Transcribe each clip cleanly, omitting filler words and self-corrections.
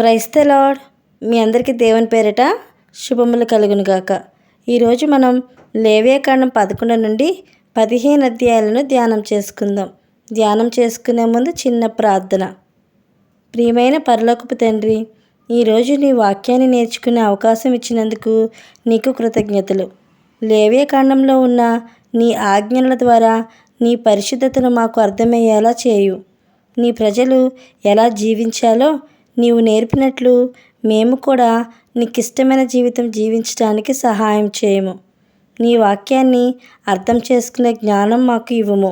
Praise the lord. మీ అందరికీ దేవుని పేరిట శుభములు కలుగును గాక. ఈరోజు మనం లేవియాకాండం 11 నుండి 15 అధ్యాయాలను ధ్యానం చేసుకుందాం. ధ్యానం చేసుకునే ముందు చిన్న ప్రార్థన. ప్రియమైన పరలోకపు తండ్రి, ఈరోజు నీ వాక్యాన్ని నేర్చుకునే అవకాశం ఇచ్చినందుకు నీకు కృతజ్ఞతలు. లేవియాకాండంలో ఉన్న నీ ఆజ్ఞల ద్వారా నీ పరిశుద్ధతను మాకు అర్థమయ్యేలా చేయు. నీ ప్రజలు ఎలా జీవించాలో నీవు నేర్పినట్లు మేము కూడా నీకిష్టమైన జీవితం జీవించడానికి సహాయం చేయము. నీ వాక్యాన్ని అర్థం చేసుకునే జ్ఞానం మాకు ఇవ్వము.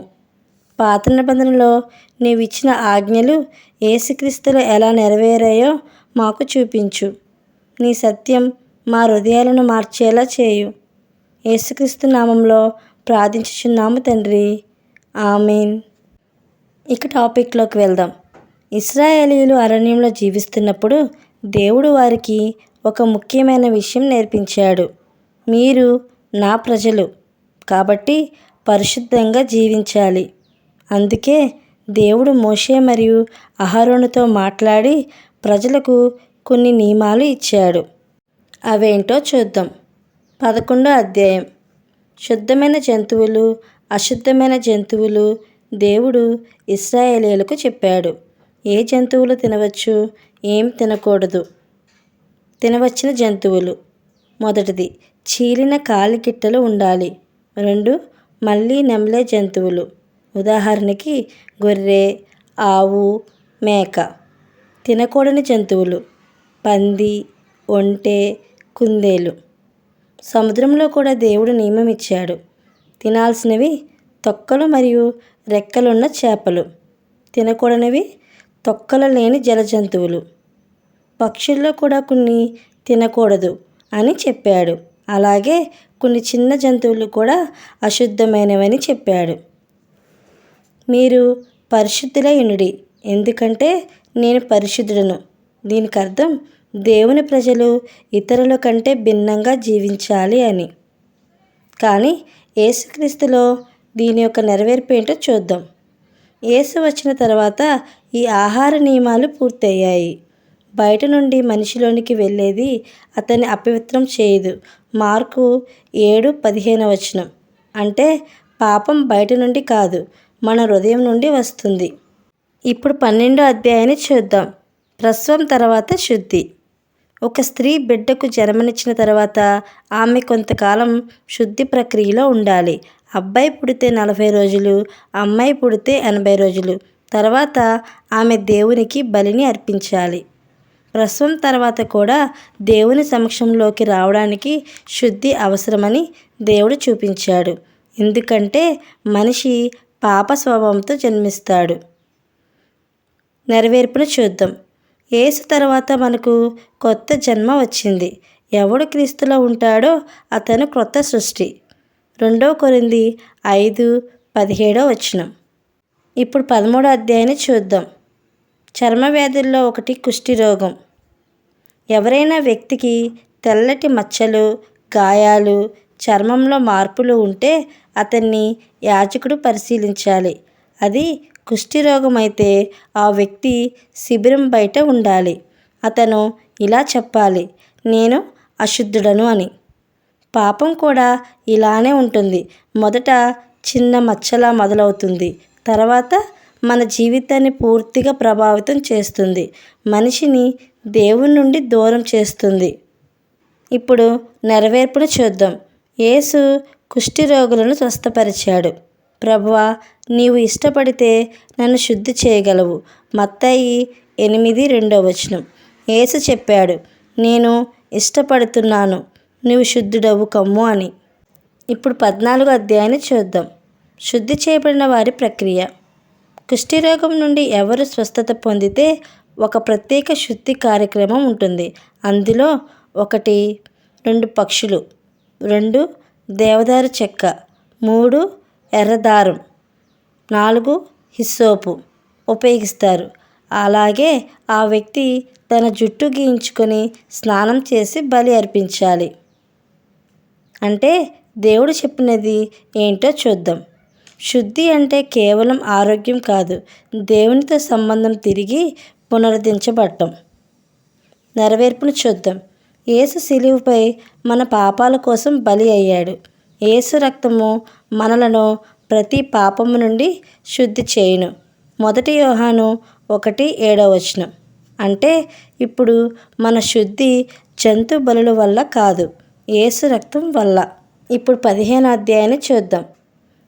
పాత నిబంధనలో నీవు ఇచ్చిన ఆజ్ఞలు యేసుక్రీస్తులో ఎలా నెరవేరాయో మాకు చూపించు. నీ సత్యం మా హృదయాలను మార్చేలా చేయు. యేసుక్రీస్తు నామంలో ప్రార్థించుచున్నాము తండ్రి, ఆమేన్. ఇక టాపిక్లోకి వెళ్దాం. ఇశ్రాయేలీయులు అరణ్యంలో జీవిస్తున్నప్పుడు దేవుడు వారికి ఒక ముఖ్యమైన విషయం నేర్పించాడు. మీరు నా ప్రజలు కాబట్టి పరిశుద్ధంగా జీవించాలి. అందుకే దేవుడు మోషే మరియు అహరోనుతో మాట్లాడి ప్రజలకు కొన్ని నియమాలు ఇచ్చాడు. అవేంటో చూద్దాం. 11వ అధ్యాయం. శుద్ధమైన జంతువులు, అశుద్ధమైన జంతువులు దేవుడు ఇశ్రాయేలీయులకు చెప్పాడు. ఏ జంతువులు తినవచ్చు, ఏం తినకూడదు. తినవచ్చిన జంతువులు: మొదటిది, చీలిన కాలిగిట్టలు ఉండాలి. 2, మళ్ళీ నెమలే జంతువులు, ఉదాహరణకి గొర్రె, ఆవు, మేక. తినకూడని జంతువులు: పంది, ఒంటె, కుందేలు. సముద్రంలో కూడా దేవుడు నియమం ఇచ్చాడు. తినాల్సినవి తొక్కలు మరియు రెక్కలున్న చేపలు, తినకూడనివి తొక్కలు లేని జలజంతువులు. పక్షుల్లో కూడా కొన్ని తినకూడదు అని చెప్పాడు. అలాగే కొన్ని చిన్న జంతువులు కూడా అశుద్ధమైనవని చెప్పాడు. మీరు పరిశుద్ధులై ఉండుడి, ఎందుకంటే నేను పరిశుద్ధుడను. దీనికి అర్థం దేవుని ప్రజలు ఇతరుల కంటే భిన్నంగా జీవించాలి అని. కానీ యేసుక్రీస్తులో దీని యొక్క నెరవేర్పు ఏంటో చూద్దాం. యేసు వచ్చిన తర్వాత ఈ ఆహార నియమాలు పూర్తయ్యాయి. బయట నుండి మనిషిలోనికి వెళ్ళేది అతన్ని అపవిత్రం చేయదు. మార్కు 7:15. అంటే పాపం బయట నుండి కాదు, మన హృదయం నుండి వస్తుంది. ఇప్పుడు 12వ అధ్యాయాన్ని చూద్దాం. ప్రసవం తర్వాత శుద్ధి. ఒక స్త్రీ బిడ్డకు జన్మనిచ్చిన తర్వాత ఆమె కొంతకాలం శుద్ధి ప్రక్రియలో ఉండాలి. అబ్బాయి పుడితే 40 రోజులు, అమ్మాయి పుడితే 80 రోజులు. తర్వాత ఆమె దేవునికి బలిని అర్పించాలి. ప్రసవం తర్వాత కూడా దేవుని సమక్షంలోకి రావడానికి శుద్ధి అవసరమని దేవుడు చూపించాడు. ఎందుకంటే మనిషి పాప స్వభావంతో జన్మిస్తాడు. నెరవేర్పును చూద్దాం. యేసు తర్వాత మనకు కొత్త జన్మ వచ్చింది. ఎవడు క్రీస్తులో ఉంటాడో అతను క్రొత్త సృష్టి. 2 కొరింథీ 5:17. ఇప్పుడు 13వ అధ్యాయాన్ని చూద్దాం. చర్మ వ్యాధుల్లో ఒకటి కుష్టి రోగం. ఎవరైనా వ్యక్తికి తెల్లటి మచ్చలు, గాయాలు, చర్మంలో మార్పులు ఉంటే అతన్ని యాజకుడు పరిశీలించాలి. అది కుష్టి రోగం అయితే ఆ వ్యక్తి శిబిరం బయట ఉండాలి. అతను ఇలా చెప్పాలి, నేను అశుద్ధుడను అని. పాపం కూడా ఇలానే ఉంటుంది. మొదట చిన్న మచ్చలా మొదలవుతుంది, తర్వాత మన జీవితాన్ని పూర్తిగా ప్రభావితం చేస్తుంది, మనిషిని దేవుని నుండి దూరం చేస్తుంది. ఇప్పుడు నెరవేర్పును చూద్దాం. యేసు కుష్టి రోగులను స్వస్థపరిచాడు. ప్రభువా, నీవు ఇష్టపడితే నన్ను శుద్ధి చేయగలవు. మత్తయి 8:2. యేసు చెప్పాడు, నేను ఇష్టపడుతున్నాను, నీవు శుద్ధుడవు కమ్ము అని. ఇప్పుడు 14వ అధ్యాయాన్ని చూద్దాం. శుద్ధి చేయబడిన వారి ప్రక్రియ. కుష్ఠిరోగం నుండి ఎవరు స్వస్థత పొందితే ఒక ప్రత్యేక శుద్ధి కార్యక్రమం ఉంటుంది. అందులో 1, 2 పక్షులు, 2 దేవదారు చెక్క, 3 ఎర్రదారం, 4 హిస్సోపు ఉపయోగిస్తారు. అలాగే ఆ వ్యక్తి తన జుట్టు గీయించుకొని స్నానం చేసి బలి అర్పించాలి. అంటే దేవుడు చెప్పినది ఏంటో చూద్దాం. శుద్ధి అంటే కేవలం ఆరోగ్యం కాదు, దేవునితో సంబంధం తిరిగి పునరుద్ధరించబడటం. నెరవేర్పును చూద్దాం. యేసు శిలువపై మన పాపాల కోసం బలి అయ్యాడు. యేసు రక్తము మనలను ప్రతి పాపము నుండి శుద్ధి చేయును. 1 యోహాను 1:7. అంటే ఇప్పుడు మన శుద్ధి జంతు బలుల వల్ల కాదు, యేసు రక్తం వల్ల. ఇప్పుడు 15వ అధ్యాయాన్ని చూద్దాం.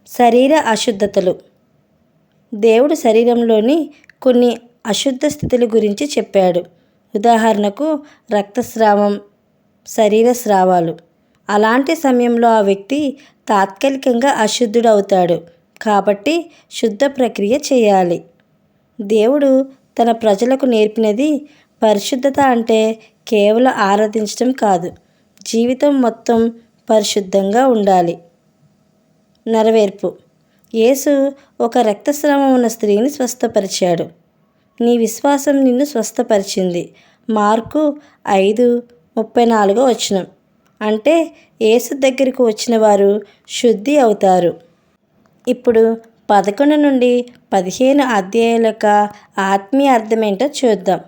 శరీర అశుద్ధతలు. దేవుడు శరీరంలోని కొన్ని అశుద్ధ స్థితుల గురించి చెప్పాడు. ఉదాహరణకు రక్తస్రావం, శరీర స్రావాలు. అలాంటి సమయంలో ఆ వ్యక్తి తాత్కాలికంగా అశుద్ధుడవుతాడు. కాబట్టి శుద్ధ ప్రక్రియ చేయాలి. దేవుడు తన ప్రజలకు నేర్పినది పరిశుద్ధత అంటే కేవలం ఆరాధించడం కాదు, జీవితం మొత్తం పరిశుద్ధంగా ఉండాలి. నెరవేర్పు. యేసు ఒక రక్తస్రావం ఉన్న స్త్రీని స్వస్థపరిచాడు. నీ విశ్వాసం నిన్ను స్వస్థపరిచింది. మార్కు 5:34. అంటే యేసు దగ్గరకు వచ్చిన వారు శుద్ధి అవుతారు. ఇప్పుడు 11 నుండి 15 అధ్యాయాల యొక్క ఆత్మీయ అర్థమేంటో చూద్దాం.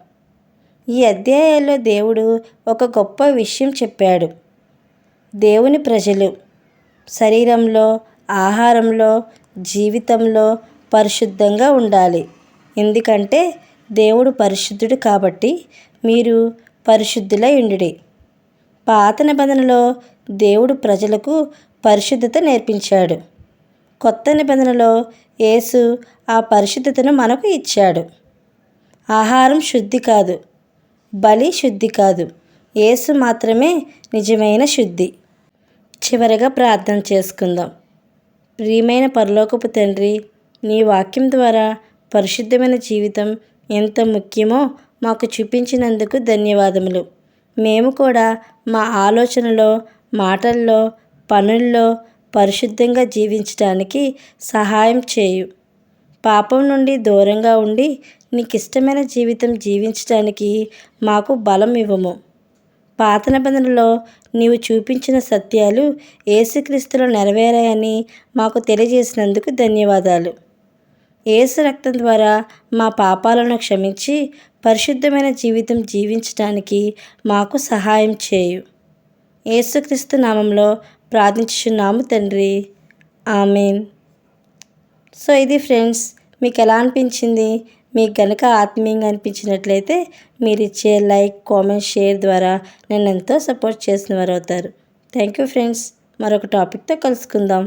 ఈ అధ్యాయాల్లో దేవుడు ఒక గొప్ప విషయం చెప్పాడు. దేవుని ప్రజలు శరీరంలో, ఆహారంలో, జీవితంలో పరిశుద్ధంగా ఉండాలి. ఎందుకంటే దేవుడు పరిశుద్ధుడు కాబట్టి మీరు పరిశుద్ధులై ఉండుడి. పాత నిబంధనలో దేవుడు ప్రజలకు పరిశుద్ధత నేర్పించాడు. కొత్త నిబంధనలో యేసు ఆ పరిశుద్ధతను మనకు ఇచ్చాడు. ఆహారం శుద్ధి కాదు, బలి శుద్ధి కాదు, యేసు మాత్రమే నిజమైన శుద్ధి. చివరగా ప్రార్థన చేసుకుందాం. ప్రియమైన పరలోకపు తండ్రి, నీ వాక్యం ద్వారా పరిశుద్ధమైన జీవితం ఎంత ముఖ్యమో మాకు చూపించినందుకు ధన్యవాదములు. మేము కూడా మా ఆలోచనలో, మాటల్లో, పనుల్లో పరిశుద్ధంగా జీవించడానికి సహాయం చేయు. పాపం నుండి దూరంగా ఉండి నీకు ఇష్టమైన జీవితం జీవించడానికి మాకు బలం ఇవ్వము. పాత నిబంధనలో నీవు చూపించిన సత్యాలు యేసుక్రీస్తులో నెరవేరాయని మాకు తెలియజేసినందుకు ధన్యవాదాలు. యేసు రక్తం ద్వారా మా పాపాలను క్షమించి పరిశుద్ధమైన జీవితం జీవించడానికి మాకు సహాయం చేయు. యేసుక్రీస్తు నామంలో ప్రార్థించుచున్నాము తండ్రి, ఆమేన్. సో ఇది ఫ్రెండ్స్, మీకు ఎలా అనిపించింది? మీకు కనుక ఆత్మీయంగా అనిపించినట్లయితే మీరు ఇచ్చే లైక్, కామెంట్, షేర్ ద్వారా నన్ను ఎంతో సపోర్ట్ చేసిన వారు అవుతారు. Thank you friends. మరొక టాపిక్తో కలుసుకుందాం.